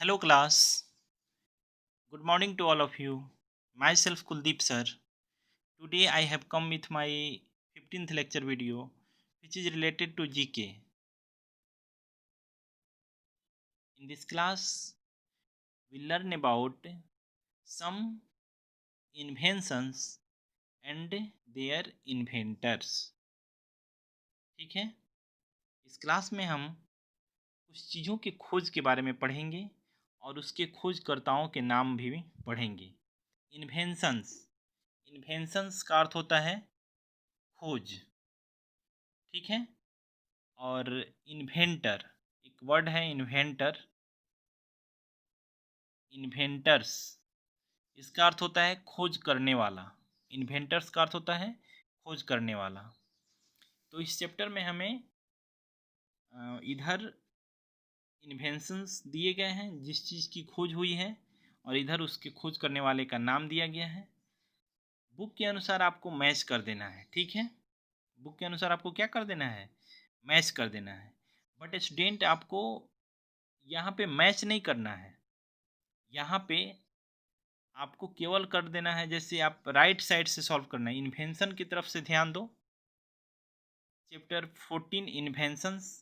Hello class, good morning to all of you. Myself Kuldeep sir. Today I have come with my 15th lecture video which is related to GK. In this class we learn about some inventions and their inventors. ठीक है, इस class में हम कुछ चीज़ों की खोज के बारे में पढ़ेंगे और उसके खोजकर्ताओं के नाम भी पढ़ेंगे। इन्वेंशंस, इन्वेंशंस का अर्थ होता है खोज, ठीक है। और इन्वेंटर एक वर्ड है, इन्वेंटर, इन्वेंटर्स इसका अर्थ होता है खोज करने वाला। इन्वेंटर्स का अर्थ होता है खोज करने वाला। तो इस चैप्टर में हमें इधर इन्वेंशंस दिए गए हैं जिस चीज़ की खोज हुई है, और इधर उसके खोज करने वाले का नाम दिया गया है। बुक के अनुसार आपको मैच कर देना है, ठीक है। बुक के अनुसार आपको क्या कर देना है, मैच कर देना है। बट स्टूडेंट आपको यहाँ पे मैच नहीं करना है, यहाँ पे आपको केवल कर देना है, जैसे आप राइट साइड से सॉल्व करना है। इन्वेंशन की तरफ से ध्यान दो। चैप्टर 14 इन्वेंशंस,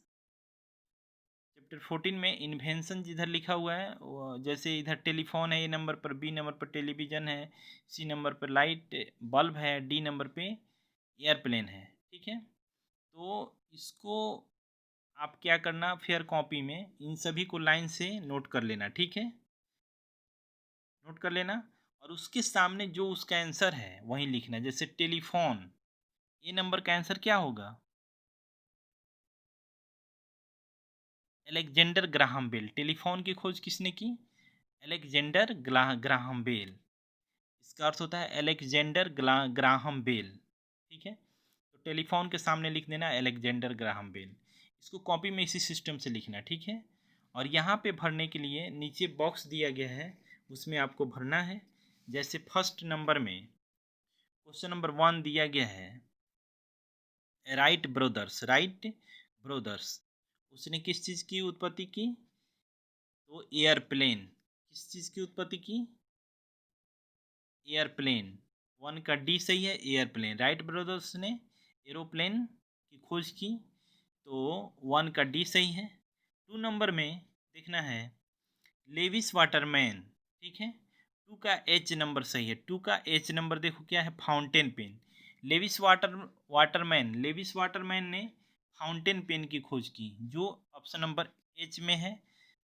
चैप्टर 14 में इन्वेंशन जिधर लिखा हुआ है जैसे इधर टेलीफोन है, ए नंबर पर, बी नंबर पर टेलीविज़न है, सी नंबर पर लाइट बल्ब है, डी नंबर पे एयरप्लेन है, ठीक है। तो इसको आप क्या करना, फेयर कॉपी में इन सभी को लाइन से नोट कर लेना, ठीक है, नोट कर लेना। और उसके सामने जो उसका आंसर है वही लिखना। जैसे टेलीफोन, ये नंबर का आंसर क्या होगा, अलेक्जेंडर ग्राहम बेल। टेलीफोन की खोज किसने की, अलेक्जेंडर ग्राहम बेल। इसका अर्थ होता है अलेक्जेंडर ग्राहम बेल, ठीक है। तो टेलीफोन के सामने लिख देना अलेक्जेंडर ग्राहम बेल। इसको कॉपी में इसी सिस्टम से लिखना, ठीक है। और यहाँ पे भरने के लिए नीचे बॉक्स दिया गया है, उसमें आपको भरना है। जैसे फर्स्ट नंबर में क्वेश्चन नंबर 1 दिया गया है, राइट ब्रदर्स, राइट ब्रदर्स उसने किस चीज़ की उत्पत्ति की, तो एयरप्लेन। किस चीज़ की उत्पत्ति की, एयरप्लेन। 1 का डी सही है, एयरप्लेन। राइट ब्रदर्स ने एरोप्लेन की खोज की, तो 1 का डी सही है। 2 नंबर में देखना है लेविस वाटरमैन, ठीक है। 2 का एच नंबर सही है। 2 का एच नंबर देखो क्या है, फाउंटेन पेन। लेविस वाटरमैन ने फाउंटेन पेन की खोज की, जो ऑप्शन नंबर एच में है।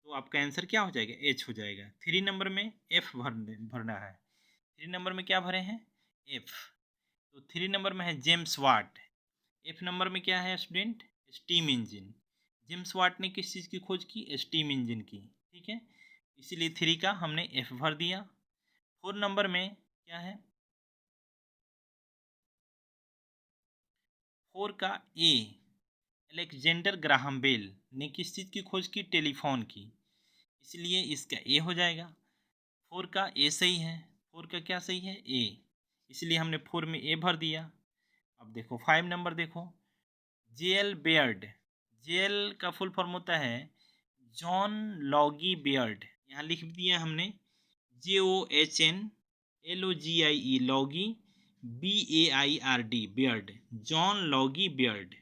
तो आपका आंसर क्या हो जाएगा, एच हो जाएगा। 3 नंबर में एफ भरना है। 3 नंबर में क्या भरे हैं, एफ। तो 3 नंबर में है जेम्स वाट। एफ नंबर में क्या है student, steam engine. James Watt ने किस चीज़ की खोज की, स्टीम इंजन की, ठीक है। इसीलिए 3 का हमने एफ भर दिया। 4 नंबर में क्या है, 4 का ए, अलेक्जेंडर ग्राहम बेल ने किस चीज़ की खोज की, टेलीफोन की, इसलिए इसका ए हो जाएगा। 4 का ए सही है, 4 का क्या सही है, ए, इसलिए हमने 4 में ए भर दिया। अब देखो 5 नंबर देखो, जेएल बेयर्ड। जेएल का फुल फॉर्म होता है जॉन लॉगी बेयर्ड। यहाँ लिख दिया हमने JOHN लॉगी, BAIRD Baird, John Logie Baird.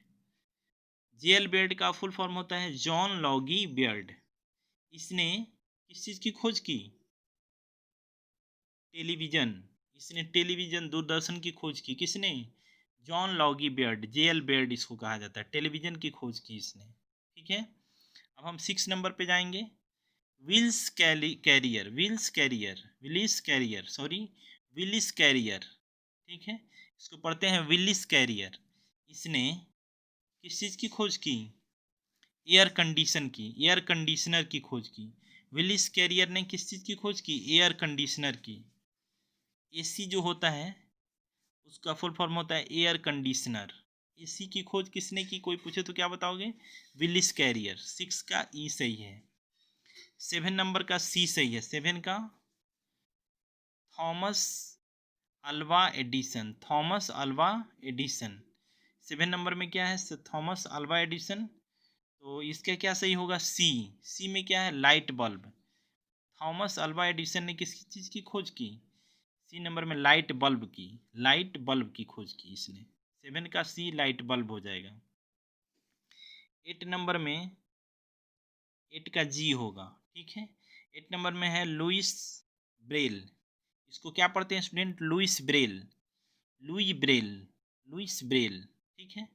JL Baird का फुल फॉर्म होता है जॉन लॉगी बेयर्ड। इसने किस चीज़ की खोज की, टेलीविज़न। इसने टेलीविज़न, दूरदर्शन की खोज की, किसने, John Logie Baird, JL Baird इसको कहा जाता है। टेलीविज़न की खोज की इसने, ठीक है। अब हम 6 नंबर पे जाएंगे, विलिस कैरियर, ठीक है। इसको पढ़ते हैं विलिस कैरियर। इसने किस चीज़ की खोज की, एयर कंडीशनर की खोज की। विलिस कैरियर ने किस चीज़ की खोज की, एयर कंडीशनर की। एसी जो होता है उसका फुल फॉर्म होता है एयर कंडीशनर। एसी की खोज किसने की, कोई पूछे तो क्या बताओगे, विलिस कैरियर। 6 का ई सही है। 7 नंबर का सी सही है। 7 का Thomas Alva Edison, Thomas Alva Edison. 7 number में क्या है, थॉमस अल्वा एडिसन। तो इसका क्या सही होगा, सी। सी में क्या है, light bulb. Thomas Alva Edison ने किस चीज़ की खोज की? सी नंबर में लाइट बल्ब की, लाइट बल्ब की खोज की इसने। 7 का सी लाइट बल्ब हो जाएगा। 8 नंबर में 8 का जी होगा, ठीक है। 8 नंबर में है लुइस ब्रेल। इसको क्या पढ़ते हैं student? Louis Braille, Louis Braille, Louis Braille, ठीक है।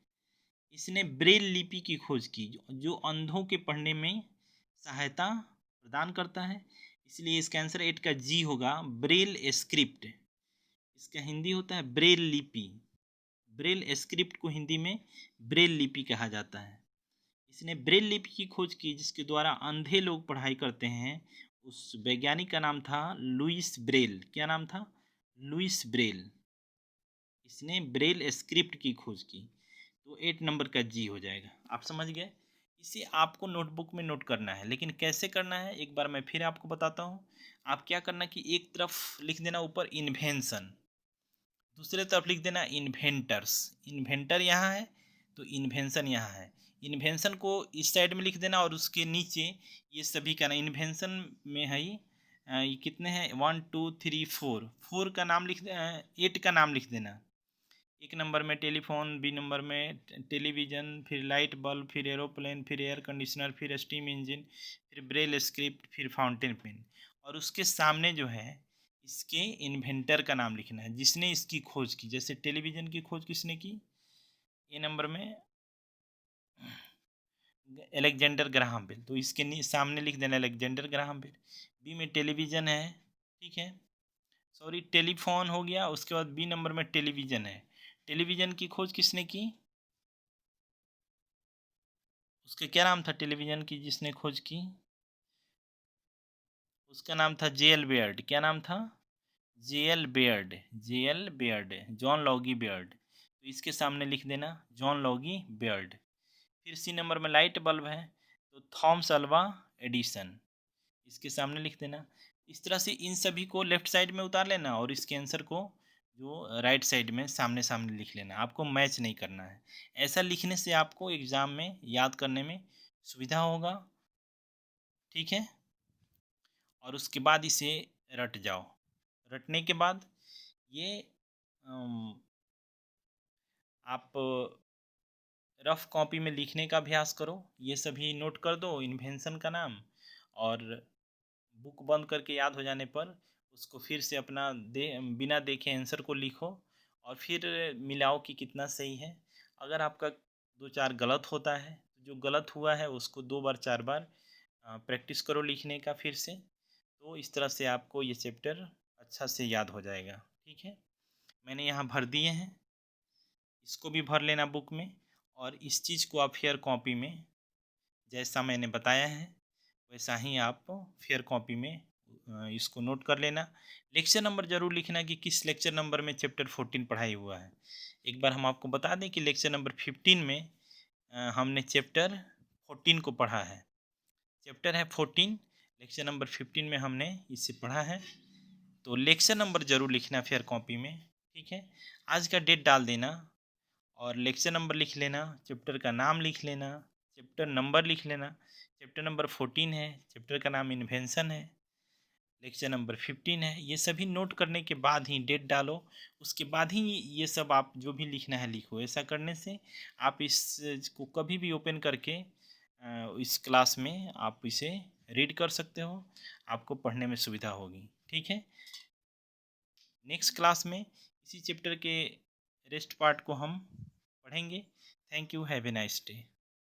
इसने ब्रेल लिपि की खोज की जो अंधों के पढ़ने में सहायता प्रदान करता है, इसलिए इसका आंसर 8 का जी होगा, ब्रेल स्क्रिप्ट। इसका हिंदी होता है ब्रेल लिपि। ब्रेल स्क्रिप्ट को हिंदी में ब्रेल लिपि कहा जाता है। इसने ब्रेल लिपि की खोज की जिसके द्वारा अंधे लोग पढ़ाई करते हैं। उस वैज्ञानिक का नाम था लुइस ब्रेल। क्या नाम था? Louis Braille. इसने ब्रेल स्क्रिप्ट की खोज की, तो 8 नंबर का जी हो जाएगा। आप समझ गए? इसे आपको नोटबुक में नोट करना है, लेकिन कैसे करना है एक बार मैं फिर आपको बताता हूँ। आप क्या करना कि एक तरफ लिख देना ऊपर इन्वेंशन, दूसरे तरफ लिख देना इन्वेंटर्स। इन्वेंटर यहाँ है तो इन्वेंशन यहाँ है। इन्वेंशन को इस साइड में लिख देना और उसके नीचे ये सभी का ना इन्वेंशन में है ये कितने हैं 1 2 3 4, 4 का नाम लिख 8 का नाम लिख देना। एक नंबर में टेलीफोन, बी नंबर में टेलीविज़न, फिर लाइट बल्ब, फिर एरोप्लेन, फिर एयर कंडीशनर, फिर स्टीम इंजन, फिर ब्रेल स्क्रिप्ट, फिर फाउंटेन पेन। और उसके सामने जो है इसके इन्वेंटर का नाम लिखना है जिसने इसकी खोज की। जैसे टेलीविज़न की खोज किसने की? ए नंबर में अलेक्जेंडर ग्राहम बेल, तो इसके सामने लिख देना अलेक्जेंडर ग्राहम बेल। बी में टेलीविज़न है, ठीक है, सॉरी टेलीफोन हो गया। उसके बाद बी नंबर में टेलीविज़न है। टेलीविज़न की खोज किसने की? उसका क्या नाम था टेलीविज़न की जिसने खोज की? उसका नाम था जे एल बेयर्ड। क्या नाम था? J L Baird, J L Baird, John Logie Baird. तो इसके सामने लिख देना जॉन लॉगी बेयर्ड। फिर सी नंबर में लाइट बल्ब है तो थॉमस अल्वा एडिसन, इसके सामने लिख देना। इस तरह से इन सभी को लेफ्ट साइड में उतार लेना और इसके आंसर को जो राइट साइड में सामने सामने लिख लेना। आपको मैच नहीं करना है। ऐसा लिखने से आपको एग्ज़ाम में याद करने में सुविधा होगा, ठीक है। और उसके बाद इसे रट जाओ। रटने के बाद ये आप रफ कॉपी में लिखने का अभ्यास करो। ये सभी नोट कर दो इन्वेंशन का नाम, और बुक बंद करके याद हो जाने पर उसको फिर से अपना बिना देखे आंसर को लिखो और फिर मिलाओ कि कितना सही है। अगर आपका 2-4 गलत होता है तो जो गलत हुआ है उसको 2 बार 4 बार प्रैक्टिस करो लिखने का फिर से। तो इस तरह से आपको ये चैप्टर अच्छा से याद हो जाएगा, ठीक है। मैंने यहाँ भर दिए हैं, इसको भी भर लेना बुक में। और इस चीज़ को आप फेयर कॉपी में जैसा मैंने बताया है वैसा ही आप फेयर कॉपी में इसको नोट कर लेना। लेक्चर नंबर ज़रूर लिखना कि किस लेक्चर नंबर में चैप्टर 14 पढ़ाई हुआ है। एक बार हम आपको बता दें कि लेक्चर नंबर 15 में हमने चैप्टर 14 को पढ़ा है। चैप्टर है 14, लेक्चर नंबर 15 में हमने इसे पढ़ा है। तो लेक्चर नंबर ज़रूर लिखना फेयर कॉपी में, ठीक है। आज का डेट डाल देना और लेक्चर नंबर लिख लेना, चैप्टर का नाम लिख लेना, चैप्टर नंबर लिख लेना। चैप्टर नंबर 14 है, चैप्टर का नाम इन्वेंशन है, लेक्चर नंबर 15 है। ये सभी नोट करने के बाद ही डेट डालो, उसके बाद ही ये सब आप जो भी लिखना है लिखो। ऐसा करने से आप इसको कभी भी ओपन करके इस क्लास में आप इसे रीड कर सकते हो, आपको पढ़ने में सुविधा होगी, ठीक है। नेक्स्ट क्लास में इसी चैप्टर के रेस्ट पार्ट को हम पढ़ेंगे। Thank you, have a nice day.